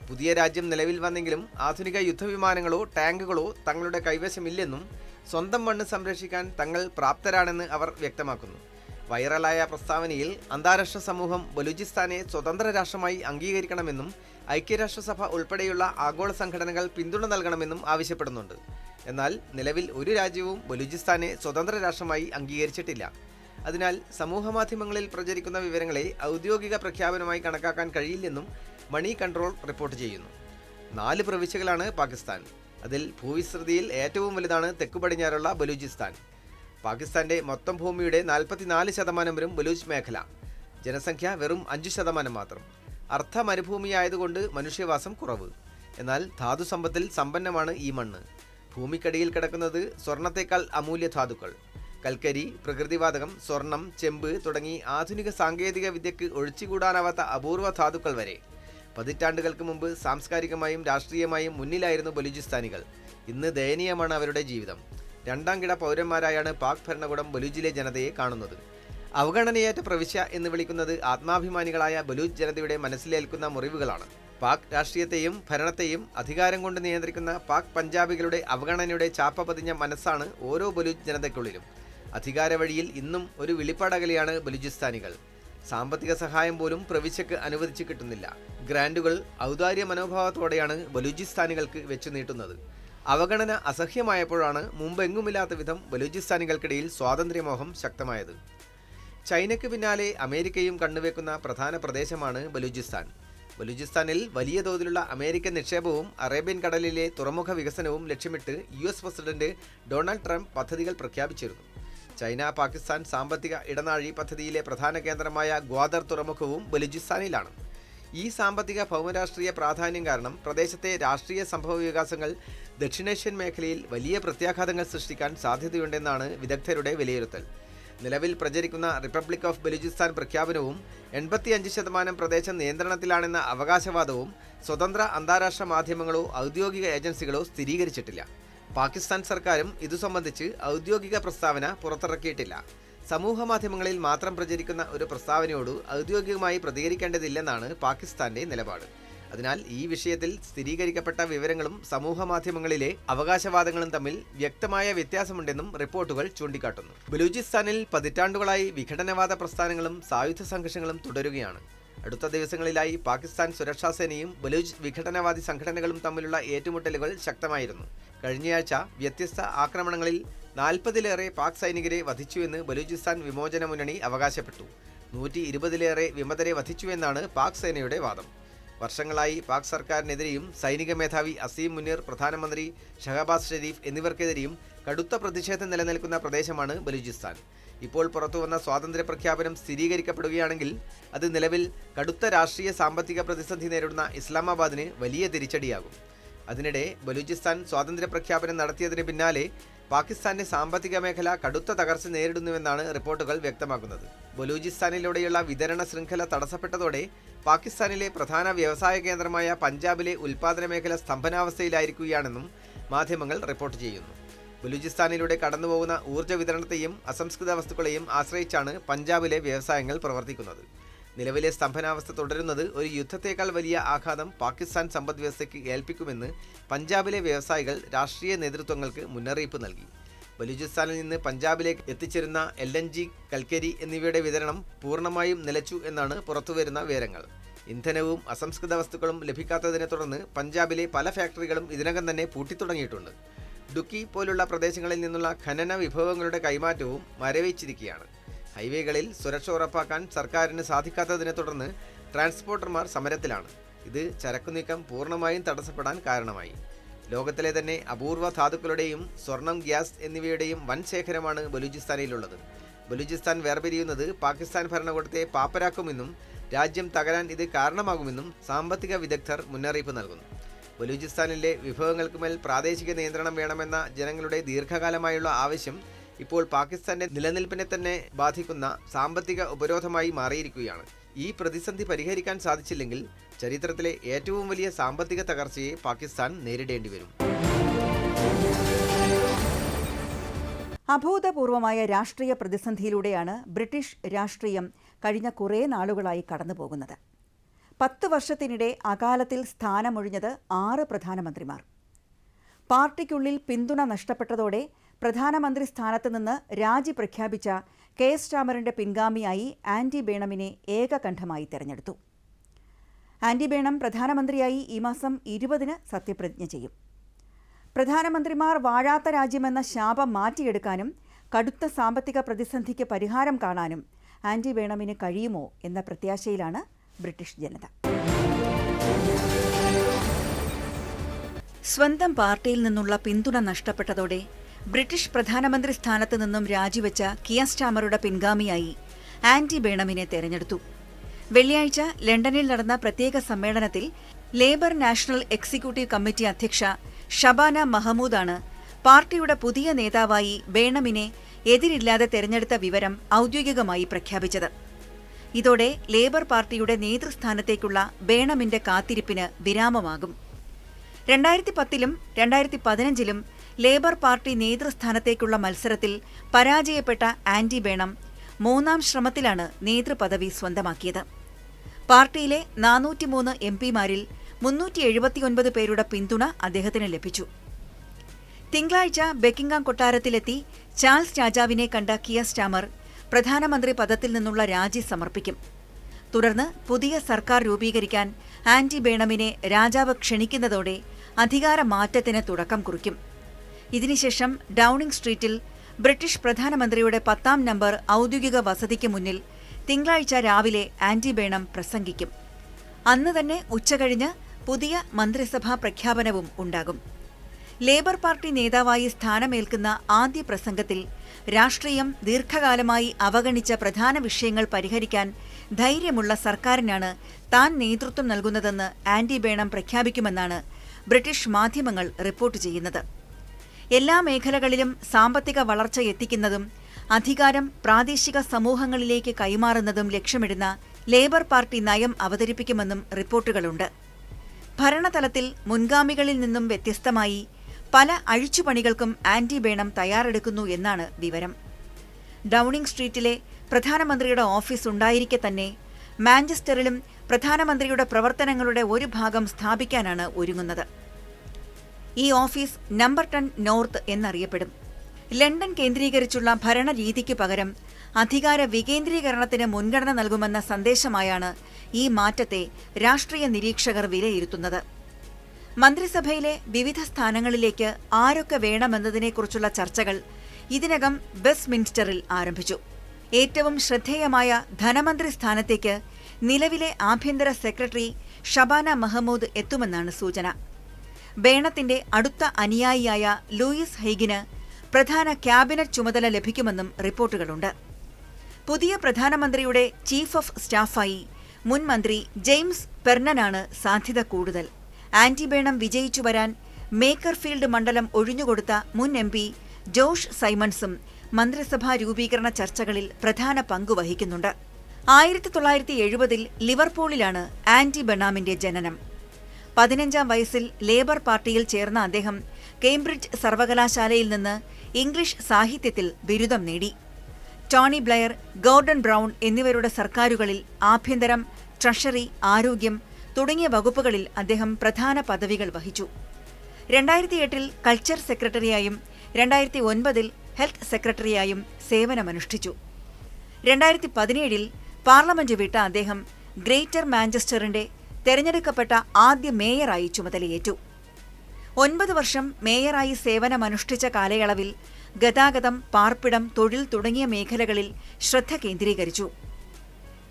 പുതിയ രാജ്യം നിലവിൽ വന്നെങ്കിലും ആധുനിക യുദ്ധവിമാനങ്ങളോ ടാങ്കുകളോ തങ്ങളുടെ കൈവശമില്ലെന്നും സ്വന്തം മണ്ണ് സംരക്ഷിക്കാൻ തങ്ങൾ പ്രാപ്തരാണെന്ന് അവർ വ്യക്തമാക്കുന്നു. വൈറലായ പ്രസ്താവനയിൽ അന്താരാഷ്ട്ര സമൂഹം ബലൂചിസ്ഥാനെ സ്വതന്ത്ര രാഷ്ട്രമായി അംഗീകരിക്കണമെന്നും ഐക്യരാഷ്ട്രസഭ ഉൾപ്പെടെയുള്ള ആഗോള സംഘടനകൾ പിന്തുണ നൽകണമെന്നും ആവശ്യപ്പെടുന്നുണ്ട്. എന്നാൽ നിലവിൽ ഒരു രാജ്യവും ബലൂചിസ്ഥാനെ സ്വതന്ത്ര രാഷ്ട്രമായി അംഗീകരിച്ചിട്ടില്ല. അതിനാൽ സമൂഹമാധ്യമങ്ങളിൽ പ്രചരിക്കുന്ന വിവരങ്ങളെ ഔദ്യോഗിക പ്രഖ്യാപനമായി കണക്കാക്കാൻ കഴിയില്ലെന്നും മണി കൺട്രോൾ റിപ്പോർട്ട് ചെയ്യുന്നു. 4 പ്രവിശ്യകളാണ് പാകിസ്ഥാൻ. അതിൽ ഭൂവിസ്തൃതിയിൽ ഏറ്റവും വലുതാണ് തെക്കു പടിഞ്ഞാറുള്ള ബലൂചിസ്ഥാൻ. പാകിസ്ഥാന്റെ മൊത്തം ഭൂമിയുടെ 44% വരും ബലൂച്ച് മേഖല. ജനസംഖ്യ വെറും 5% മാത്രം. അർദ്ധ മരുഭൂമിയായതുകൊണ്ട് മനുഷ്യവാസം കുറവ്. എന്നാൽ ധാതുസമ്പത്തിൽ സമ്പന്നമാണ് ഈ മണ്ണ്. ഭൂമിക്കടിയിൽ കിടക്കുന്നത് സ്വർണത്തേക്കാൾ അമൂല്യ ധാതുക്കൾ. കൽക്കരി, പ്രകൃതിവാതകം, സ്വർണം, ചെമ്പ് തുടങ്ങി ആധുനിക സാങ്കേതിക വിദ്യക്ക് ഒഴിച്ചുകൂടാനാവാത്ത അപൂർവ ധാതുക്കൾ വരെ. പതിറ്റാണ്ടുകൾക്ക് മുമ്പ് സാംസ്കാരികമായും രാഷ്ട്രീയമായും മുന്നിലായിരുന്നു ബലൂചിസ്ഥാനികൾ. ഇന്ന് ദയനീയമാണ് അവരുടെ ജീവിതം. 2ാം കിട പൗരന്മാരായാണ് പാക് ഭരണകൂടം ബലൂച്ചിലെ ജനതയെ കാണുന്നത്. അവഗണനയേറ്റ പ്രവിശ്യ എന്ന് വിളിക്കുന്നത് ആത്മാഭിമാനികളായ ബലൂച്ച് ജനതയുടെ മനസ്സിലേൽക്കുന്ന മുറിവുകളാണ്. പാക് രാഷ്ട്രീയത്തെയും ഭരണത്തെയും അധികാരം കൊണ്ട് നിയന്ത്രിക്കുന്ന പാക് പഞ്ചാബികളുടെ അവഗണനയുടെ ചാപ്പ പതിഞ്ഞ മനസ്സാണ് ഓരോ ബലൂച്ച് ജനതയ്ക്കുള്ളിലും. അധികാര വഴിയിൽ ഇന്നും ഒരു വിളിപ്പാടകലെയാണ് ബലൂചിസ്ഥാനികൾ. സാമ്പത്തിക സഹായം പോലും പ്രവിശ്യക്ക് അനുവദിച്ചു കിട്ടുന്നില്ല. ഗ്രാൻഡുകൾ ഔദാര്യ മനോഭാവത്തോടെയാണ് ബലൂചിസ്ഥാനികൾക്ക് വെച്ചു നീട്ടുന്നത്. അവഗണന അസഹ്യമായപ്പോഴാണ് മുമ്പെങ്ങുമില്ലാത്ത വിധം ബലൂചിസ്ഥാനികൾക്കിടയിൽ സ്വാതന്ത്ര്യമോഹം ശക്തമായത്. ചൈനയ്ക്ക് പിന്നാലെ അമേരിക്കയും കണ്ണുവെക്കുന്ന പ്രധാന പ്രദേശമാണ് ബലൂചിസ്ഥാൻ. ബലൂചിസ്ഥാനിൽ വലിയ തോതിലുള്ള അമേരിക്കൻ നിക്ഷേപവും അറേബ്യൻ കടലിലെ തുറമുഖ വികസനവും ലക്ഷ്യമിട്ട് US പ്രസിഡന്റ് ഡൊണാൾഡ് ട്രംപ് പദ്ധതികൾ പ്രഖ്യാപിച്ചിരുന്നു. ചൈന പാകിസ്ഥാൻ സാമ്പത്തിക ഇടനാഴി പദ്ധതിയിലെ പ്രധാന കേന്ദ്രമായ ഗ്വാദർ തുറമുഖവും ബലൂചിസ്ഥാനിലാണ്. ഈ സാമ്പത്തിക ഭൗമരാഷ്ട്രീയ പ്രാധാന്യം കാരണം പ്രദേശത്തെ രാഷ്ട്രീയ സംഭവ വികാസങ്ങൾ ദക്ഷിണേഷ്യൻ മേഖലയിൽ വലിയ പ്രത്യാഘാതങ്ങൾ സൃഷ്ടിക്കാൻ സാധ്യതയുണ്ടെന്നാണ് വിദഗ്ധരുടെ വിലയിരുത്തൽ. നിലവിൽ പ്രചരിക്കുന്ന റിപ്പബ്ലിക് ഓഫ് ബലൂചിസ്ഥാൻ പ്രഖ്യാപനവും 85% പ്രദേശം നിയന്ത്രണത്തിലാണെന്ന അവകാശവാദവും സ്വതന്ത്ര അന്താരാഷ്ട്ര മാധ്യമങ്ങളോ ഔദ്യോഗിക ഏജൻസികളോ സ്ഥിരീകരിച്ചിട്ടില്ല. പാകിസ്ഥാൻ സർക്കാരും ഇതു സംബന്ധിച്ച് ഔദ്യോഗിക പ്രസ്താവന പുറത്തിറക്കിയിട്ടില്ല. സമൂഹ മാധ്യമങ്ങളിൽ മാത്രം പ്രചരിക്കുന്ന ഒരു പ്രസ്താവനയോട് ഔദ്യോഗികമായി പ്രതികരിക്കേണ്ടതില്ലെന്നാണ് പാകിസ്ഥാന്റെ നിലപാട്. അതിനാൽ ഈ വിഷയത്തിൽ സ്ഥിരീകരിക്കപ്പെട്ട വിവരങ്ങളും സമൂഹ മാധ്യമങ്ങളിലെ അവകാശവാദങ്ങളും തമ്മിൽ വ്യക്തമായ വ്യത്യാസമുണ്ടെന്നും റിപ്പോർട്ടുകൾ ചൂണ്ടിക്കാട്ടുന്നു. ബലൂചിസ്ഥാനിൽ പതിറ്റാണ്ടുകളായി വിഘടനവാദ പ്രസ്ഥാനങ്ങളും സായുധ സംഘർഷങ്ങളും തുടരുകയാണ്. അടുത്ത ദിവസങ്ങളിലായി പാകിസ്ഥാൻ സുരക്ഷാ സേനയും ബലൂച്ച് വിഘടനവാദി സംഘടനകളും തമ്മിലുള്ള ഏറ്റുമുട്ടലുകൾ ശക്തമായിരുന്നു. കഴിഞ്ഞയാഴ്ച വ്യത്യസ്ത ആക്രമണങ്ങളിൽ 40-ലേറെ പാക് സൈനികരെ വധിച്ചുവെന്ന് ബലൂചിസ്ഥാൻ വിമോചന മുന്നണി അവകാശപ്പെട്ടു. 120-ലേറെ വിമതരെ വധിച്ചുവെന്നാണ് പാക് സേനയുടെ വാദം. വർഷങ്ങളായി പാക് സർക്കാരിനെതിരെയും സൈനിക മേധാവി അസീം മുനീർ, പ്രധാനമന്ത്രി ഷഹബാസ് ഷെരീഫ് എന്നിവർക്കെതിരെയും കടുത്ത പ്രതിഷേധം നിലനിൽക്കുന്ന പ്രദേശമാണ് ബലൂചിസ്ഥാൻ. ഇപ്പോൾ പുറത്തുവന്ന സ്വാതന്ത്ര്യ പ്രഖ്യാപനം സ്ഥിരീകരിക്കപ്പെടുകയാണെങ്കിൽ അത് നിലവിൽ കടുത്ത രാഷ്ട്രീയ സാമ്പത്തിക പ്രതിസന്ധി നേരിടുന്ന ഇസ്ലാമാബാദിന് വലിയ തിരിച്ചടിയാകും. അതിനിടെ ബലൂചിസ്ഥാൻ സ്വാതന്ത്ര്യ പ്രഖ്യാപനം നടത്തിയതിന് പിന്നാലെ പാകിസ്ഥാന്റെ സാമ്പത്തിക മേഖല കടുത്ത തകർച്ച നേരിടുന്നുവെന്നാണ് റിപ്പോർട്ടുകൾ വ്യക്തമാക്കുന്നത്. ബലൂചിസ്ഥാനിലൂടെയുള്ള വിതരണ ശൃംഖല തടസ്സപ്പെട്ടതോടെ പാകിസ്ഥാനിലെ പ്രധാന വ്യവസായ കേന്ദ്രമായ പഞ്ചാബിലെ ഉൽപ്പാദന മേഖല സ്തംഭനാവസ്ഥയിലായിരിക്കുകയാണെന്നും മാധ്യമങ്ങൾ റിപ്പോർട്ട് ചെയ്യുന്നു. ബലൂചിസ്ഥാനിലൂടെ കടന്നുപോകുന്ന ഊർജ്ജ വിതരണത്തെയും അസംസ്കൃത വസ്തുക്കളെയും ആശ്രയിച്ചാണ് പഞ്ചാബിലെ വ്യവസായങ്ങൾ പ്രവർത്തിക്കുന്നത്. നിലവിലെ സ്തംഭനാവസ്ഥ തുടരുന്നത് ഒരു യുദ്ധത്തേക്കാൾ വലിയ ആഘാതം പാകിസ്ഥാൻ സമ്പദ് വ്യവസ്ഥയ്ക്ക് ഏൽപ്പിക്കുമെന്ന് പഞ്ചാബിലെ വ്യവസായികൾ രാഷ്ട്രീയ നേതൃത്വങ്ങൾക്ക് മുന്നറിയിപ്പ് നൽകി. ബലൂചിസ്ഥാനിൽ നിന്ന് പഞ്ചാബിലേക്ക് എത്തിച്ചേരുന്ന LNG, കൽക്കരി എന്നിവയുടെ വിതരണം പൂർണ്ണമായും നിലച്ചു എന്നാണ് പുറത്തുവരുന്ന വിവരങ്ങൾ. ഇന്ധനവും അസംസ്കൃത വസ്തുക്കളും ലഭിക്കാത്തതിനെ തുടർന്ന് പഞ്ചാബിലെ പല ഫാക്ടറികളും ഇതിനകം തന്നെ പൂട്ടിത്തുടങ്ങിയിട്ടുണ്ട്. ഡുക്കി പോലുള്ള പ്രദേശങ്ങളിൽ നിന്നുള്ള ഖനന വിഭവങ്ങളുടെ കൈമാറ്റവും മരവിച്ചിരിക്കുകയാണ്. ഹൈവേകളിൽ സുരക്ഷ ഉറപ്പാക്കാൻ സർക്കാരിന് സാധിക്കാത്തതിനെ തുടർന്ന് ട്രാൻസ്പോർട്ടർമാർ സമരത്തിലാണ്. ഇത് ചരക്കുനീക്കം പൂർണ്ണമായും തടസ്സപ്പെടാൻ കാരണമായി. ലോകത്തിലെ തന്നെ അപൂർവ ധാതുക്കളുടെയും സ്വർണം, ഗ്യാസ് എന്നിവയുടെയും വൻ ശേഖരമാണ് ബലൂചിസ്ഥാനിലുള്ളത്. ബലൂചിസ്ഥാൻ വേർപിരിയുന്നത് പാകിസ്ഥാൻ ഭരണകൂടത്തെ പാപ്പരാക്കുമെന്നും രാജ്യം തകരാൻ ഇത് കാരണമാകുമെന്നും സാമ്പത്തിക വിദഗ്ധർ മുന്നറിയിപ്പ് നൽകുന്നു. ബലൂചിസ്ഥാനിലെ വിഭവങ്ങൾക്കുമേൽ പ്രാദേശിക നിയന്ത്രണം വേണമെന്ന ജനങ്ങളുടെ ദീർഘകാലമായുള്ള ആവശ്യം ഇപ്പോൾ പാകിസ്ഥാന്റെ നിലനിൽപ്പിനെ തന്നെ ബാധിക്കുന്ന സാമ്പത്തിക ഉപരോധമായി മാറിയിരിക്കുകയാണ്. ഈ പ്രതിസന്ധി പരിഹരിക്കാൻ സാധിച്ചില്ലെങ്കിൽ ചരിത്രത്തിലെ ഏറ്റവും വലിയ സാമ്പത്തിക തകർച്ചയെ പാകിസ്ഥാൻ നേരിടേണ്ടി വരും. അഭൂതപൂർവമായ രാഷ്ട്രീയ പ്രതിസന്ധിയിലൂടെയാണ് ബ്രിട്ടീഷ് രാഷ്ട്രീയം കഴിഞ്ഞ കുറേ നാളുകളായി കടന്നുപോകുന്നത്. 10 വർഷത്തിനിടെ അകാലത്തിൽ സ്ഥാനമൊഴിഞ്ഞത് 6 പ്രധാനമന്ത്രിമാർ. പാർട്ടിക്കുള്ളിൽ പിന്തുണ നഷ്ടപ്പെട്ടതോടെ പ്രധാനമന്ത്രി സ്ഥാനത്ത് നിന്ന് രാജി പ്രഖ്യാപിച്ച കെ എസ് രാമറിന്റെ പിൻഗാമിയായി ആൻഡി ബേണമിനെ ഏകകണ്ഠമായി തെരഞ്ഞെടുത്തു. ആൻഡി ബേണം പ്രധാനമന്ത്രിയായി ഈ മാസം 20-ന് സത്യപ്രതിജ്ഞ ചെയ്യും. പ്രധാനമന്ത്രിമാർ വാഴാത്ത രാജ്യമെന്ന ശാപം മാറ്റിയെടുക്കാനും കടുത്ത സാമ്പത്തിക പ്രതിസന്ധിക്ക് പരിഹാരം കാണാനും ആൻഡി ബേണമിന് കഴിയുമോ എന്ന പ്രത്യാശയിലാണ് ബ്രിട്ടീഷ് ജനത. സ്വന്തം പാർട്ടിയിൽ നിന്നുള്ള പിന്തുണ നഷ്ടപ്പെട്ടതോടെ ബ്രിട്ടീഷ് പ്രധാനമന്ത്രി സ്ഥാനത്ത് നിന്നും രാജിവെച്ച കിയർ സ്റ്റാമറുടെ പിൻഗാമിയായി ആൻഡി ബേണമിനെ തെരഞ്ഞെടുത്തു. വെള്ളിയാഴ്ച ലണ്ടനിൽ നടന്ന പ്രത്യേക സമ്മേളനത്തിൽ ലേബർ നാഷണൽ എക്സിക്യൂട്ടീവ് കമ്മിറ്റി അധ്യക്ഷ ഷബാന മഹമൂദാണ് പാർട്ടിയുടെ പുതിയ നേതാവായി ബേണമിനെ എതിരില്ലാതെ തെരഞ്ഞെടുത്ത വിവരം ഔദ്യോഗികമായി പ്രഖ്യാപിച്ചത്. ഇതോടെ ലേബർ പാർട്ടിയുടെ നേതൃസ്ഥാനത്തേക്കുള്ള ബേണമിന്റെ കാത്തിരിപ്പിന് വിരാമമാകും. 2010-ലും 2015-ലും ലേബർ പാർട്ടി നേതൃസ്ഥാനത്തേക്കുള്ള മത്സരത്തിൽ പരാജയപ്പെട്ട ആൻഡി ബേണം 3-ാം ശ്രമത്തിലാണ് നേതൃപദവി സ്വന്തമാക്കിയത്. പാർട്ടിയിലെ 403 എംപിമാരിൽ 379 പേരുടെ പിന്തുണ അദ്ദേഹത്തിന് ലഭിച്ചു. തിങ്കളാഴ്ച ബക്കിംഗ്ഹാം കൊട്ടാരത്തിലെത്തി ചാൾസ് രാജാവിനെ കണ്ട കിയർ സ്റ്റാമർ പ്രധാനമന്ത്രി പദത്തിൽ നിന്നുള്ള രാജി സമർപ്പിക്കും. തുടർന്ന് പുതിയ സർക്കാർ രൂപീകരിക്കാൻ ആൻഡി ബേണമിനെ രാജാവ് ക്ഷണിക്കുന്നതോടെ അധികാര മാറ്റത്തിന് തുടക്കം കുറിക്കും. ഇതിനുശേഷം ഡൌണിംഗ് സ്ട്രീറ്റിൽ ബ്രിട്ടീഷ് പ്രധാനമന്ത്രിയുടെ 10-ാം നമ്പർ ഔദ്യോഗിക വസതിക്ക് മുന്നിൽ തിങ്കളാഴ്ച രാവിലെ ആൻഡി ബേണം പ്രസംഗിക്കും. അന്ന് തന്നെ ഉച്ചകഴിഞ്ഞ് പുതിയ മന്ത്രിസഭാ പ്രഖ്യാപനവും ഉണ്ടാകും. ലേബർ പാർട്ടി നേതാവായി സ്ഥാനമേൽക്കുന്ന ആദ്യ പ്രസംഗത്തിൽ രാഷ്ട്രീയം ദീർഘകാലമായി അവഗണിച്ച പ്രധാന വിഷയങ്ങൾ പരിഹരിക്കാൻ ധൈര്യമുള്ള സർക്കാരിനാണ് താൻ നേതൃത്വം നൽകുന്നതെന്ന് ആൻഡി ബേണം പ്രഖ്യാപിക്കുമെന്നാണ് ബ്രിട്ടീഷ് മാധ്യമങ്ങൾ റിപ്പോർട്ട് ചെയ്യുന്നത്. എല്ലാ മേഖലകളിലും സാമ്പത്തിക വളർച്ച എത്തിക്കുന്നതും അധികാരം പ്രാദേശിക സമൂഹങ്ങളിലേക്ക് കൈമാറുന്നതും ലക്ഷ്യമിടുന്ന ലേബർ പാർട്ടി നയം അവതരിപ്പിക്കുമെന്നും റിപ്പോർട്ടുകളുണ്ട്. ഭരണതലത്തിൽ മുൻഗാമികളിൽ നിന്നും വ്യത്യസ്തമായി പല അഴിച്ചുപണികൾക്കും ആൻഡി ബേണം തയ്യാറെടുക്കുന്നു എന്നാണ് വിവരം. ഡൌണിംഗ് സ്ട്രീറ്റിലെ പ്രധാനമന്ത്രിയുടെ ഓഫീസ് ഉണ്ടായിരിക്കെ തന്നെ മാഞ്ചസ്റ്ററിലും പ്രധാനമന്ത്രിയുടെ പ്രവർത്തനങ്ങളുടെ ഒരു ഭാഗം സ്ഥാപിക്കാനാണ് ഒരുങ്ങുന്നത്. ഈ ഓഫീസ് നമ്പർ 10 നോർത്ത് എന്നറിയപ്പെടും. ലണ്ടൻ കേന്ദ്രീകരിച്ചുള്ള ഭരണരീതിക്ക് പകരം അധികാര വികേന്ദ്രീകരണത്തിന് മുൻഗണന നൽകുമെന്ന സന്ദേശമായാണ് ഈ മാറ്റത്തെ രാഷ്ട്രീയ നിരീക്ഷകർ വിലയിരുത്തുന്നത്. മന്ത്രിസഭയിലെ വിവിധ സ്ഥാനങ്ങളിലേക്ക് ആരൊക്കെ വേണമെന്നതിനെക്കുറിച്ചുള്ള ചർച്ചകൾ ഇതിനകം വെസ്റ്റ്മിൻസ്റ്ററിൽ ആരംഭിച്ചു. ഏറ്റവും ശ്രദ്ധേയമായ ധനമന്ത്രി സ്ഥാനത്തേക്ക് നിലവിലെ ആഭ്യന്തര സെക്രട്ടറി ഷബാന മഹമൂദ് എത്തുമെന്നാണ് സൂചന. ബേണത്തിന്റെ അടുത്ത അനുയായിയായ ലൂയിസ് ഹെയ്ഗിന് പ്രധാന ക്യാബിനറ്റ് ചുമതല ലഭിക്കുമെന്നും റിപ്പോർട്ടുകളുണ്ട്. പുതിയ പ്രധാനമന്ത്രിയുടെ ചീഫ് ഓഫ് സ്റ്റാഫായി മുൻ മന്ത്രി ജെയിംസ് പെർണനാണ് സാധ്യത കൂടുതൽ. ആൻഡി ബേണം വിജയിച്ചു വരാൻ മേക്കർഫീൽഡ് മണ്ഡലം ഒഴിഞ്ഞുകൊടുത്ത മുൻ എംപി ജോഷ് സൈമൺസും മന്ത്രിസഭാ രൂപീകരണ ചർച്ചകളിൽ പ്രധാന പങ്ക് വഹിക്കുന്നുണ്ട്. 1970-ൽ ലിവർപൂളിലാണ് ആൻഡി ബേണമിന്റെ ജനനം. 15-ാം വയസ്സിൽ ലേബർ പാർട്ടിയിൽ ചേർന്ന അദ്ദേഹം കേംബ്രിഡ്ജ് സർവകലാശാലയിൽ നിന്ന് ഇംഗ്ലീഷ് സാഹിത്യത്തിൽ ബിരുദം നേടി. ടോണി ബ്ലെയർ, ഗോർഡൺ ബ്രൗൺ എന്നിവരുടെ സർക്കാരുകളിൽ ആഭ്യന്തരം, ട്രഷറി, ആരോഗ്യം തുടങ്ങിയ വകുപ്പുകളിൽ അദ്ദേഹം പ്രധാന പദവികൾ വഹിച്ചു. 2008-ൽ കൾച്ചർ സെക്രട്ടറിയായും 2009-ൽ ഹെൽത്ത് സെക്രട്ടറിയായും സേവനമനുഷ്ഠിച്ചു. 2017-ൽ പാർലമെന്റ് വിട്ട അദ്ദേഹം ഗ്രേറ്റർ മാഞ്ചസ്റ്ററിന്റെ തെരഞ്ഞെടുക്കപ്പെട്ട ആദ്യ മേയറായി ചുമതലയേറ്റു. 9 വർഷം മേയറായി സേവനമനുഷ്ഠിച്ച കാലയളവിൽ ഗതാഗതം, പാർപ്പിടം, തൊഴിൽ തുടങ്ങിയ മേഖലകളിൽ ശ്രദ്ധ കേന്ദ്രീകരിച്ചു.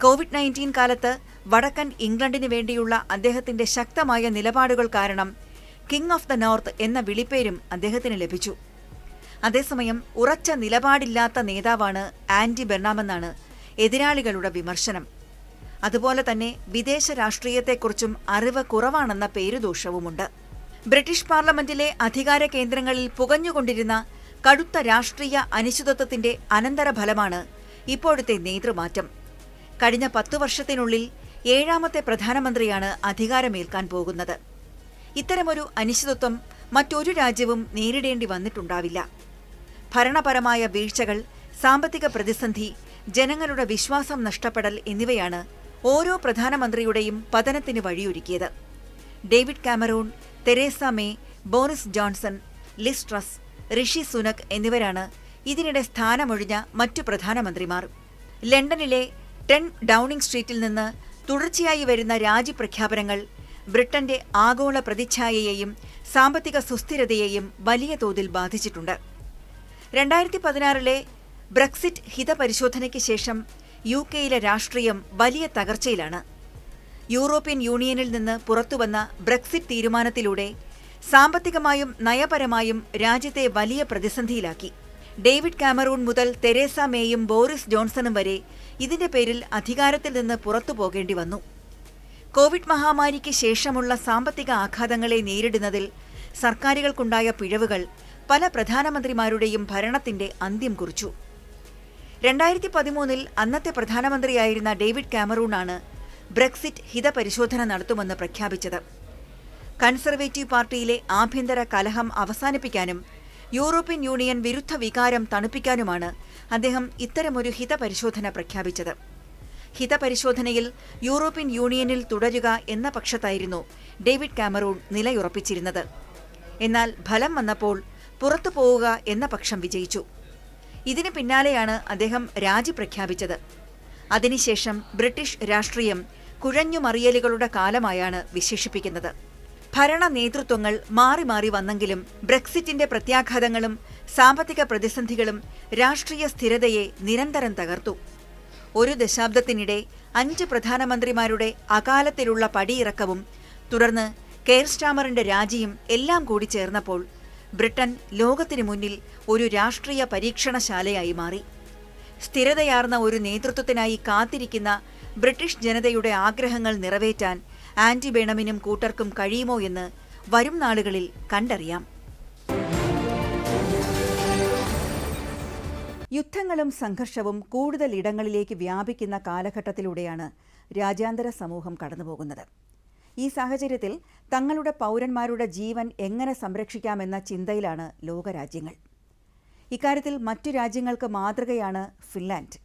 കോവിഡ്-19 കാലത്ത് വടക്കൻ ഇംഗ്ലണ്ടിന് വേണ്ടിയുള്ള അദ്ദേഹത്തിന്റെ ശക്തമായ നിലപാടുകൾ കാരണം കിങ് ഓഫ് ദ നോർത്ത് എന്ന വിളിപ്പേരും അദ്ദേഹത്തിന് ലഭിച്ചു. അതേസമയം ഉറച്ച നിലപാടില്ലാത്ത നേതാവാണ് ആൻഡി ബേണമെന്നാണ് എതിരാളികളുടെ വിമർശനം. അതുപോലെ തന്നെ വിദേശ രാഷ്ട്രീയത്തെക്കുറിച്ചും അറിവ് കുറവാണെന്ന പേരുദോഷവുമുണ്ട്. ബ്രിട്ടീഷ് പാർലമെന്റിലെ അധികാര കേന്ദ്രങ്ങളിൽ പുകഞ്ഞുകൊണ്ടിരുന്ന കടുത്ത രാഷ്ട്രീയ അനിശ്ചിതത്വത്തിന്റെ അനന്തരഫലമാണ് ഇപ്പോഴത്തെ നേതൃമാറ്റം. കഴിഞ്ഞ 10 വർഷത്തിനുള്ളിൽ 7ാമത്തെ പ്രധാനമന്ത്രിയാണ് അധികാരമേൽക്കാൻ പോകുന്നത്. ഇത്തരമൊരു അനിശ്ചിതത്വം മറ്റൊരു രാജ്യവും നേരിടേണ്ടി വന്നിട്ടുണ്ടാവില്ല. ഭരണപരമായ വീഴ്ചകൾ, സാമ്പത്തിക പ്രതിസന്ധി, ജനങ്ങളുടെ വിശ്വാസം നഷ്ടപ്പെടൽ എന്നിവയാണ് ഓരോ പ്രധാനമന്ത്രിയുടെയും പതനത്തിന് വഴിയൊരുക്കിയത്. David Cameron, Theresa May, Boris Johnson, Liz Truss, Rishi Sunak എന്നിവരാണ് ഇതിനിടെ സ്ഥാനമൊഴിഞ്ഞ മറ്റു പ്രധാനമന്ത്രിമാർ. ലണ്ടനിലെ 10 ഡൌണിംഗ് സ്ട്രീറ്റിൽ നിന്ന് തുടർച്ചയായി വരുന്ന രാജിപ്രഖ്യാപനങ്ങൾ ബ്രിട്ടന്റെ ആഗോള പ്രതിച്ഛായയെയും സാമ്പത്തിക സുസ്ഥിരതയെയും വലിയ തോതിൽ ബാധിച്ചിട്ടുണ്ട്. 2016 ബ്രെക്സിറ്റ് ഹിതപരിശോധനയ്ക്ക് ശേഷം UK രാഷ്ട്രീയം വലിയ തകർച്ചയിലാണ്. യൂറോപ്യൻ യൂണിയനിൽ നിന്ന് പുറത്തുവന്ന ബ്രെക്സിറ്റ് തീരുമാനത്തിലൂടെ സാമ്പത്തികമായും നയപരമായും രാജ്യത്തെ വലിയ പ്രതിസന്ധിയിലാക്കി. ഡേവിഡ് കാമറൂൺ മുതൽ തെരേസ മേയും ബോറിസ് ജോൺസണും വരെ ഇതിന്റെ പേരിൽ അധികാരത്തിൽ നിന്ന് പുറത്തു പോകേണ്ടി വന്നു. കോവിഡ് മഹാമാരിക്ക് ശേഷമുള്ള സാമ്പത്തിക ആഘാതങ്ങളെ നേരിടുന്നതിൽ സർക്കാരുകൾക്കുണ്ടായ പിഴവുകൾ പല പ്രധാനമന്ത്രിമാരുടെയും ഭരണത്തിന്റെ അന്ത്യം കുറിച്ചു. 2013 അന്നത്തെ പ്രധാനമന്ത്രിയായിരുന്ന ഡേവിഡ് കാമറൂണാണ് ബ്രെക്സിറ്റ് ഹിതപരിശോധന നടത്തുമെന്ന് പ്രഖ്യാപിച്ചത്. കൺസർവേറ്റീവ് പാർട്ടിയിലെ ആഭ്യന്തര കലഹം അവസാനിപ്പിക്കാനും യൂറോപ്യൻ യൂണിയൻ വിരുദ്ധ വികാരം തണുപ്പിക്കാനുമാണ് അദ്ദേഹം ഇത്തരമൊരു ഹിതപരിശോധന പ്രഖ്യാപിച്ചത്. ഹിതപരിശോധനയിൽ യൂറോപ്യൻ യൂണിയനിൽ തുടരുക എന്ന പക്ഷത്തായിരുന്നു ഡേവിഡ് കാമറൂൺ നിലയുറപ്പിച്ചിരുന്നത്. എന്നാൽ ഫലം വന്നപ്പോൾ പുറത്തു പോവുക എന്ന പക്ഷം വിജയിച്ചു. ഇതിന് പിന്നാലെയാണ് അദ്ദേഹം രാജി പ്രഖ്യാപിച്ചത്. അതിനുശേഷം ബ്രിട്ടീഷ് രാഷ്ട്രീയം കുഴഞ്ഞുമറിയലുകളുടെ കാലമായാണ് വിശേഷിപ്പിക്കുന്നത്. ഭരണ നേതൃത്വങ്ങൾ മാറി മാറി വന്നെങ്കിലും ബ്രെക്സിറ്റിന്റെ പ്രത്യാഘാതങ്ങളും സാമ്പത്തിക പ്രതിസന്ധികളും രാഷ്ട്രീയ സ്ഥിരതയെ നിരന്തരം തകർത്തു. ഒരു ദശാബ്ദത്തിനിടെ 5 പ്രധാനമന്ത്രിമാരുടെ അകാലത്തിലുള്ള പടിയിറക്കവും തുടർന്ന് കെയർ സ്റ്റാമറിന്റെ രാജിയും എല്ലാം കൂടി ചേർന്നപ്പോൾ ബ്രിട്ടൻ ലോകത്തിനു മുന്നിൽ ഒരു രാഷ്ട്രീയ പരീക്ഷണശാലയായി മാറി. സ്ഥിരതയാർന്ന ഒരു നേതൃത്വത്തിനായി കാത്തിരിക്കുന്ന ബ്രിട്ടീഷ് ജനതയുടെ ആഗ്രഹങ്ങൾ നിറവേറ്റാൻ ആന്റി ബേണമിനും കൂട്ടർക്കും കഴിയുമോ എന്ന് വരും നാളുകളിൽ കണ്ടറിയാം. യുദ്ധങ്ങളും സംഘർഷവും കൂടുതൽ ഇടങ്ങളിലേക്ക് വ്യാപിക്കുന്ന കാലഘട്ടത്തിലൂടെയാണ് രാജ്യാന്തര സമൂഹം കടന്നുപോകുന്നത്. ഈ സാഹചര്യത്തിൽ തങ്ങളുടെ പൗരന്മാരുടെ ജീവൻ എങ്ങനെ സംരക്ഷിക്കാമെന്ന ചിന്തയിലാണ് ലോകരാജ്യങ്ങൾ. ഇക്കാര്യത്തിൽ മറ്റു രാജ്യങ്ങൾക്ക് മാതൃകയാണ് ഫിൻലാൻഡ്.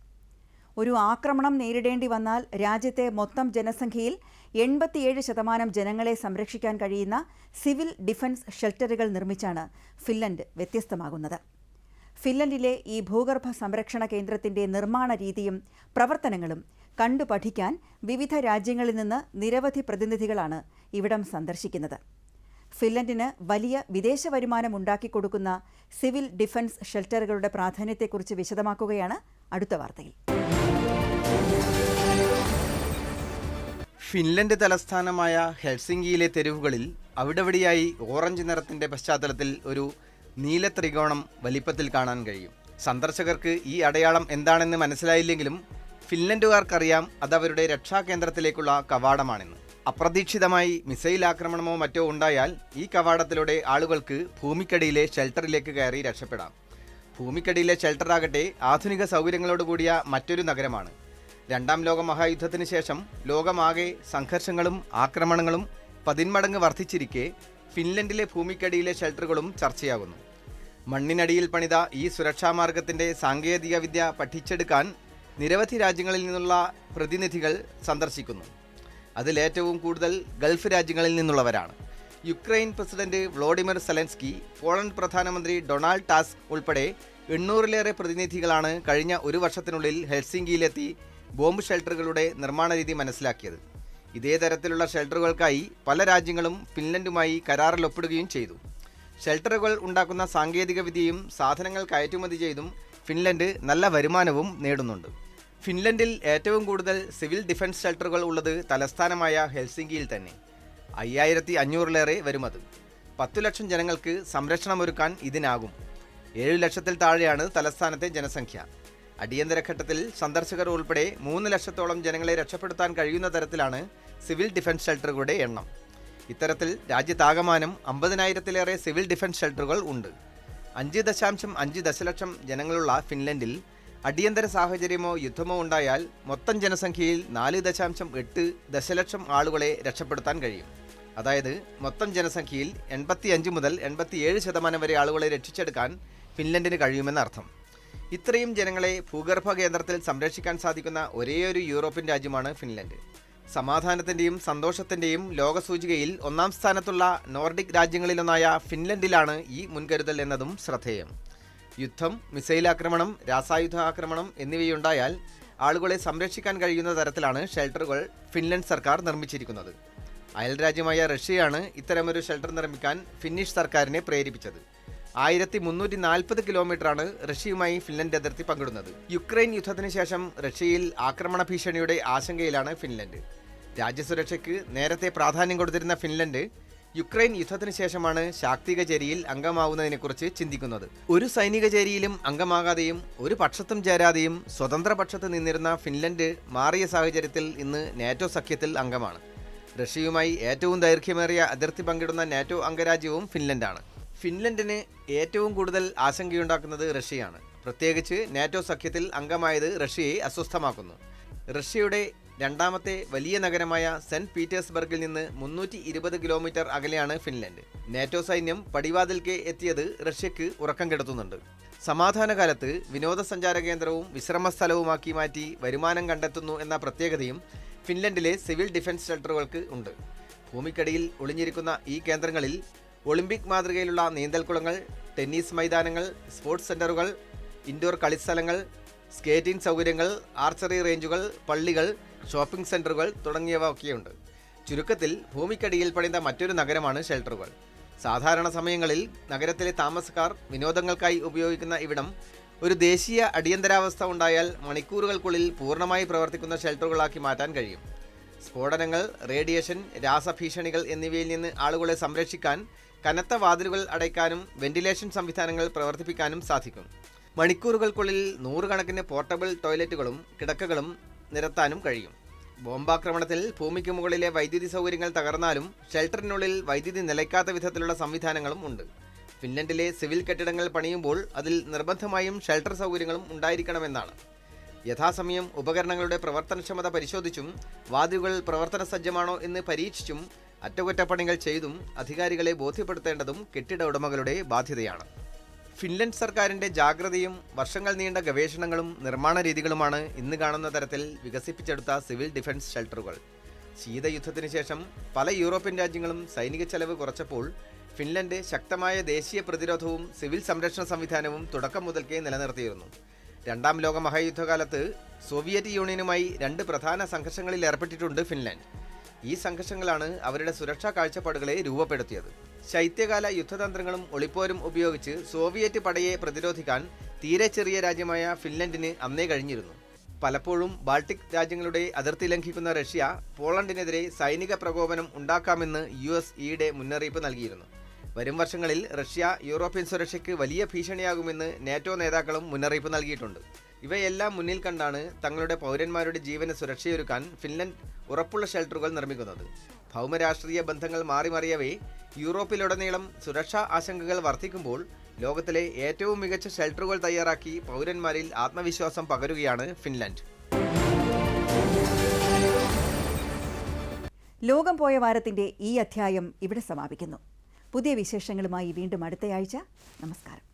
ഒരു ആക്രമണം നേരിടേണ്ടി വന്നാൽ രാജ്യത്തെ മൊത്തം ജനസംഖ്യയിൽ 87% ജനങ്ങളെ സംരക്ഷിക്കാൻ കഴിയുന്ന സിവിൽ ഡിഫൻസ് ഷെൽട്ടറുകൾ നിർമ്മിച്ചാണ് ഫിൻലൻഡ് വ്യത്യസ്തമാകുന്നത്. ഫിൻലൻഡിലെ ഈ ഭൂഗർഭ സംരക്ഷണ കേന്ദ്രത്തിന്റെ നിർമ്മാണ രീതിയും പ്രവർത്തനങ്ങളും കണ്ടു പഠിക്കാൻ വിവിധ രാജ്യങ്ങളിൽ നിന്ന് നിരവധി പ്രതിനിധികളാണ് ഇവിടം സന്ദർശിക്കുന്നത്. ഫിൻലൻഡിന് വലിയ വിദേശ വരുമാനം ഉണ്ടാക്കിക്കൊടുക്കുന്ന സിവിൽ ഡിഫൻസ് ഷെൽട്ടറുകളുടെ പ്രാധാന്യത്തെക്കുറിച്ച് വിശദമാക്കുകയാണ് അടുത്ത വാർത്തയിൽ. ഫിൻലൻഡ് തലസ്ഥാനമായ ഹെൽസിംകിയിലെ തെരുവുകളിൽ അവിടെവിടെയായി ഓറഞ്ച് നിറത്തിന്റെ പശ്ചാത്തലത്തിൽ ഒരു നീല ത്രികോണം വലിപ്പത്തിൽ കാണാൻ കഴിയും. സന്ദർശകർക്ക് ഈ അടയാളം എന്താണെന്ന് മനസ്സിലായില്ലെങ്കിലും ഫിൻലൻഡുകാർക്കറിയാം അതവരുടെ രക്ഷാകേന്ദ്രത്തിലേക്കുള്ള കവാടമാണെന്ന്. അപ്രതീക്ഷിതമായി മിസൈൽ ആക്രമണമോ മറ്റോ ഉണ്ടായാൽ ഈ കവാടത്തിലൂടെ ആളുകൾക്ക് ഭൂമിക്കടിയിലെ ഷെൽട്ടറിലേക്ക് കയറി രക്ഷപ്പെടാം. ഭൂമിക്കടിയിലെ ഷെൽട്ടറാകട്ടെ ആധുനിക സൗകര്യങ്ങളോടുകൂടിയ മറ്റൊരു നഗരമാണ്. 2ാം ലോക മഹായുദ്ധത്തിന് ശേഷം ലോകമാകെ സംഘർഷങ്ങളും ആക്രമണങ്ങളും 10 മടങ്ങ് വർദ്ധിച്ചിരിക്കെ ഫിൻലൻഡിലെ ഭൂമിക്കടിയിലെ ഷെൽട്ടറുകളും ചർച്ചയാകുന്നു. മണ്ണിനടിയിൽ പണിത ഈ സുരക്ഷാമാർഗത്തിൻ്റെ സാങ്കേതിക വിദ്യ പഠിച്ചെടുക്കാൻ നിരവധി രാജ്യങ്ങളിൽ നിന്നുള്ള പ്രതിനിധികൾ സന്ദർശിക്കുന്നു. അതിലേറ്റവും കൂടുതൽ ഗൾഫ് രാജ്യങ്ങളിൽ നിന്നുള്ളവരാണ്. Ukraine president Volodymyr Zelensky, Poland പ്രധാനമന്ത്രി ഡൊണാൾഡ് ടസ്ക് ഉൾപ്പെടെ 800-ലേറെ പ്രതിനിധികളാണ് കഴിഞ്ഞ ഒരു വർഷത്തിനുള്ളിൽ ഹെൽസിംകിയിലെത്തി ബോംബ് ഷെൽട്ടറുകളുടെ നിർമ്മാണ രീതി മനസ്സിലാക്കിയത്. ഇതേ തരത്തിലുള്ള ഷെൽട്ടറുകൾക്കായി പല രാജ്യങ്ങളും ഫിൻലൻഡുമായി കരാറിൽ ഒപ്പിടുകയും ചെയ്തു. ഷെൽട്ടറുകൾ ഉണ്ടാക്കുന്ന സാങ്കേതിക വിദ്യയും സാധനങ്ങൾ കയറ്റുമതി ചെയ്തും ഫിൻലൻഡ് നല്ല വരുമാനവും നേടുന്നുണ്ട്. ഫിൻലൻഡിൽ ഏറ്റവും കൂടുതൽ സിവിൽ ഡിഫൻസ് ഷെൽട്ടറുകൾ ഉള്ളത് തലസ്ഥാനമായ ഹെൽസിംകിയിൽ തന്നെ. 5500-ലേറെ വരുമത്. 10 ലക്ഷം ജനങ്ങൾക്ക് സംരക്ഷണമൊരുക്കാൻ ഇതിനാകും. 7 ലക്ഷത്തിൽ താഴെയാണ് തലസ്ഥാനത്തെ ജനസംഖ്യ. അടിയന്തര ഘട്ടത്തിൽ സന്ദർശകർ ഉൾപ്പെടെ 3 ലക്ഷത്തോളം ജനങ്ങളെ രക്ഷപ്പെടുത്താൻ കഴിയുന്ന തരത്തിലാണ് സിവിൽ ഡിഫൻസ് ഷെൽട്ടറുകളുടെ എണ്ണം. ഇത്തരത്തിൽ രാജ്യത്താകമാനം 50,000-ലേറെ സിവിൽ ഡിഫൻസ് ഷെൽട്ടറുകൾ ഉണ്ട്. 5.5 ദശലക്ഷം ജനങ്ങളുള്ള ഫിൻലൻഡിൽ അടിയന്തര സാഹചര്യമോ യുദ്ധമോ ഉണ്ടായാൽ മൊത്തം ജനസംഖ്യയിൽ 4.8 ദശലക്ഷം ആളുകളെ രക്ഷപ്പെടുത്താൻ കഴിയും. അതായത് മൊത്തം ജനസംഖ്യയിൽ 85 മുതൽ 87% വരെ ആളുകളെ രക്ഷിച്ചെടുക്കാൻ ഫിൻലൻഡിന് കഴിയുമെന്നർത്ഥം. ഇത്രയും ജനങ്ങളെ ഭൂഗർഭ കേന്ദ്രത്തിൽ സംരക്ഷിക്കാൻ സാധിക്കുന്ന ഒരേയൊരു യൂറോപ്യൻ രാജ്യമാണ് ഫിൻലൻഡ്. സമാധാനത്തിൻ്റെയും സന്തോഷത്തിൻ്റെയും ലോകസൂചികയിൽ 1-ാം സ്ഥാനത്തുള്ള നോർഡിക് രാജ്യങ്ങളിലൊന്നായ ഫിൻലൻഡിലാണ് ഈ മുൻകരുതൽ എന്നതും ശ്രദ്ധേയം. യുദ്ധം, മിസൈൽ ആക്രമണം, രാസായുധ ആക്രമണം എന്നിവയുണ്ടായാൽ ആളുകളെ സംരക്ഷിക്കാൻ കഴിയുന്ന തരത്തിലാണ് ഷെൽട്ടറുകൾ ഫിൻലൻഡ് സർക്കാർ നിർമ്മിച്ചിരിക്കുന്നത്. അയൽരാജ്യമായ റഷ്യയാണ് ഇത്തരമൊരു ഷെൽട്ടർ നിർമ്മിക്കാൻ ഫിന്നിഷ് സർക്കാരിനെ പ്രേരിപ്പിച്ചത്. 1340 കിലോമീറ്ററാണ് റഷ്യയുമായി ഫിൻലൻഡ് അതിർത്തി പങ്കിടുന്നത്. യുക്രൈൻ യുദ്ധത്തിന് ശേഷം റഷ്യയിൽ ആക്രമണ ഭീഷണിയുടെ ആശങ്കയിലാണ് ഫിൻലൻഡ്. രാജ്യസുരക്ഷയ്ക്ക് നേരത്തെ പ്രാധാന്യം കൊടുത്തിരുന്ന ഫിൻലൻഡ് യുക്രൈൻ യുദ്ധത്തിന് ശേഷമാണ് ശാക്തിക ചേരിയിൽ അംഗമാവുന്നതിനെക്കുറിച്ച് ചിന്തിക്കുന്നത്. ഒരു സൈനിക ചേരിയിലും അംഗമാകാതെയും ഒരു പക്ഷത്തും ചേരാതെയും സ്വതന്ത്ര പക്ഷത്ത് നിന്നിരുന്ന ഫിൻലൻഡ് മാറിയ സാഹചര്യത്തിൽ ഇന്ന് നാറ്റോ സഖ്യത്തിൽ അംഗമാണ്. റഷ്യയുമായി ഏറ്റവും ദൈർഘ്യമേറിയ അതിർത്തി പങ്കിടുന്ന നാറ്റോ അംഗരാജ്യവും ഫിൻലൻഡാണ്. ഫിൻലൻഡിന് ഏറ്റവും കൂടുതൽ ആശങ്കയുണ്ടാക്കുന്നത് റഷ്യയാണ്. പ്രത്യേകിച്ച് നാറ്റോ സഖ്യത്തിൽ അംഗമായത് റഷ്യയെ അസ്വസ്ഥമാക്കുന്നു. റഷ്യയുടെ രണ്ടാമത്തെ വലിയ നഗരമായ സെന്റ് പീറ്റേഴ്സ്ബർഗിൽ നിന്ന് 320 കിലോമീറ്റർ അകലെയാണ് ഫിൻലൻഡ്. നാറ്റോ സൈന്യം പടിവാതിൽക്കെ എത്തിയത് റഷ്യക്ക് ഉറക്കം കെടുത്തുന്നുണ്ട്. സമാധാനകാലത്ത് വിനോദസഞ്ചാര കേന്ദ്രവും വിശ്രമ സ്ഥലവുമാക്കി മാറ്റി വരുമാനം കണ്ടെത്തുന്നു എന്ന പ്രത്യേകതയും ഫിൻലൻഡിലെ സിവിൽ ഡിഫൻസ് ഷെൽട്ടറുകൾക്ക് ഉണ്ട്. ഭൂമിക്കടിയിൽ ഒളിഞ്ഞിരിക്കുന്ന ഈ കേന്ദ്രങ്ങളിൽ ഒളിമ്പിക് മാതൃകയിലുള്ള നീന്തൽക്കുളങ്ങൾ, ടെന്നീസ് മൈതാനങ്ങൾ, സ്പോർട്സ് സെന്ററുകൾ, ഇൻഡോർ കളിസ്ഥലങ്ങൾ, സ്കേറ്റിംഗ് സൗകര്യങ്ങൾ, ആർച്ചറി റേഞ്ചുകൾ, പള്ളികൾ, ഷോപ്പിംഗ് സെന്ററുകൾ തുടങ്ങിയവ ഒക്കെയുണ്ട്. ചുരുക്കത്തിൽ ഭൂമിക്കടിയിൽ പണിത മറ്റൊരു നഗരമാണ് ഷെൽട്ടറുകൾ. സാധാരണ സമയങ്ങളിൽ നഗരത്തിലെ താമസക്കാർ വിനോദങ്ങൾക്കായി ഉപയോഗിക്കുന്ന ഇവിടം ഒരു ദേശീയ അടിയന്തരാവസ്ഥ ഉണ്ടായാൽ മണിക്കൂറുകൾക്കുള്ളിൽ പൂർണ്ണമായി പ്രവർത്തിക്കുന്ന ഷെൽട്ടറുകളാക്കി മാറ്റാൻ കഴിയും. സ്ഫോടനങ്ങൾ, റേഡിയേഷൻ, രാസഭീഷണികൾ എന്നിവയിൽ നിന്ന് ആളുകളെ സംരക്ഷിക്കാൻ കനത്ത വാതിലുകൾ അടയ്ക്കാനും വെന്റിലേഷൻ സംവിധാനങ്ങൾ പ്രവർത്തിപ്പിക്കാനും സാധിക്കും. മണിക്കൂറുകൾക്കുള്ളിൽ 100 കണക്കിന് പോർട്ടബിൾ ടോയ്ലറ്റുകളും കിടക്കകളും നിരത്താനും കഴിയും. ബോംബാക്രമണത്തിൽ ഭൂമിക്ക് മുകളിലെ വൈദ്യുതി സൗകര്യങ്ങൾ തകർന്നാലും ഷെൽട്ടറിനുള്ളിൽ വൈദ്യുതി നിലയ്ക്കാത്ത വിധത്തിലുള്ള സംവിധാനങ്ങളും ഉണ്ട്. ഫിൻലൻഡിലെ സിവിൽ കെട്ടിടങ്ങൾ പണിയുമ്പോൾ അതിൽ നിർബന്ധമായും ഷെൽട്ടർ സൗകര്യങ്ങളും ഉണ്ടായിരിക്കണമെന്നാണ്. യഥാസമയം ഉപകരണങ്ങളുടെ പ്രവർത്തനക്ഷമത പരിശോധിച്ചും വാതിലുകൾ പ്രവർത്തന സജ്ജമാണോ എന്ന് പരീക്ഷിച്ചും അറ്റകുറ്റപ്പണികൾ ചെയ്തും അധികാരികളെ ബോധ്യപ്പെടുത്തേണ്ടതും കെട്ടിട ഉടമകളുടെ ബാധ്യതയാണ്. ഫിൻലൻഡ് സർക്കാരിൻ്റെ ജാഗ്രതയും വർഷങ്ങൾ നീണ്ട ഗവേഷണങ്ങളും നിർമ്മാണ രീതികളുമാണ് ഇന്ന് കാണുന്ന തരത്തിൽ വികസിപ്പിച്ചെടുത്ത സിവിൽ ഡിഫൻസ് ഷെൽട്ടറുകൾ. ശീതയുദ്ധത്തിന് ശേഷം പല യൂറോപ്യൻ രാജ്യങ്ങളും സൈനിക ചെലവ് കുറച്ചപ്പോൾ ഫിൻലൻഡ് ശക്തമായ ദേശീയ പ്രതിരോധവും സിവിൽ സംരക്ഷണ സംവിധാനവും തുടക്കം മുതൽക്കേ നിലനിർത്തിയിരുന്നു. 2-ാം ലോക മഹായുദ്ധകാലത്ത് സോവിയറ്റ് യൂണിയനുമായി 2 പ്രധാന സംഘർഷങ്ങളിൽ ഏർപ്പെട്ടിട്ടുണ്ട് ഫിൻലൻഡ്. ഈ സംഘർഷങ്ങളാണ് അവരുടെ സുരക്ഷാ കാഴ്ചപ്പാടുകളെ രൂപപ്പെടുത്തിയത്. ശൈത്യകാല യുദ്ധതന്ത്രങ്ങളും ഒളിപ്പോരും ഉപയോഗിച്ച് സോവിയറ്റ് പടയെ പ്രതിരോധിക്കാൻ തീരെ ചെറിയ രാജ്യമായ ഫിൻലൻഡിന് അന്നേ കഴിഞ്ഞിരുന്നു. പലപ്പോഴും ബാൾട്ടിക് രാജ്യങ്ങളുടെ അതിർത്തി ലംഘിക്കുന്ന റഷ്യ പോളണ്ടിനെതിരെ സൈനിക പ്രകോപനം ഉണ്ടാക്കാമെന്ന് US ഈയിടെ മുന്നറിയിപ്പ് നൽകിയിരുന്നു. വരും വർഷങ്ങളിൽ റഷ്യ യൂറോപ്യൻ സുരക്ഷയ്ക്ക് വലിയ ഭീഷണിയാകുമെന്ന് നാറ്റോ നേതാക്കളും മുന്നറിയിപ്പ് നൽകിയിട്ടുണ്ട്. ഇവയെല്ലാം മുന്നിൽ കണ്ടാണ് തങ്ങളുടെ പൗരന്മാരുടെ ജീവന് സുരക്ഷയൊരുക്കാൻ ഫിൻലൻഡ് ഉറപ്പുള്ള ഷെൽട്ടറുകൾ നിർമ്മിക്കുന്നത്. ഭൗമരാഷ്ട്രീയ ബന്ധങ്ങൾ മാറിമറിയവേ യൂറോപ്പിലുടനീളം സുരക്ഷാ ആശങ്കകൾ വർദ്ധിക്കുമ്പോൾ ലോകത്തിലെ ഏറ്റവും മികച്ച ഷെൽട്ടറുകൾ തയ്യാറാക്കി പൗരന്മാരിൽ ആത്മവിശ്വാസം പകരുകയാണ് ഫിൻലൻഡ്. ലോകം പോയ വാരത്തിന്റെ ഈ അധ്യായം ഇവിടെ സമാപിക്കുന്നു. പുതിയ വിശേഷങ്ങളുമായി വീണ്ടും അടുത്തയാഴ്ച. നമസ്കാരം.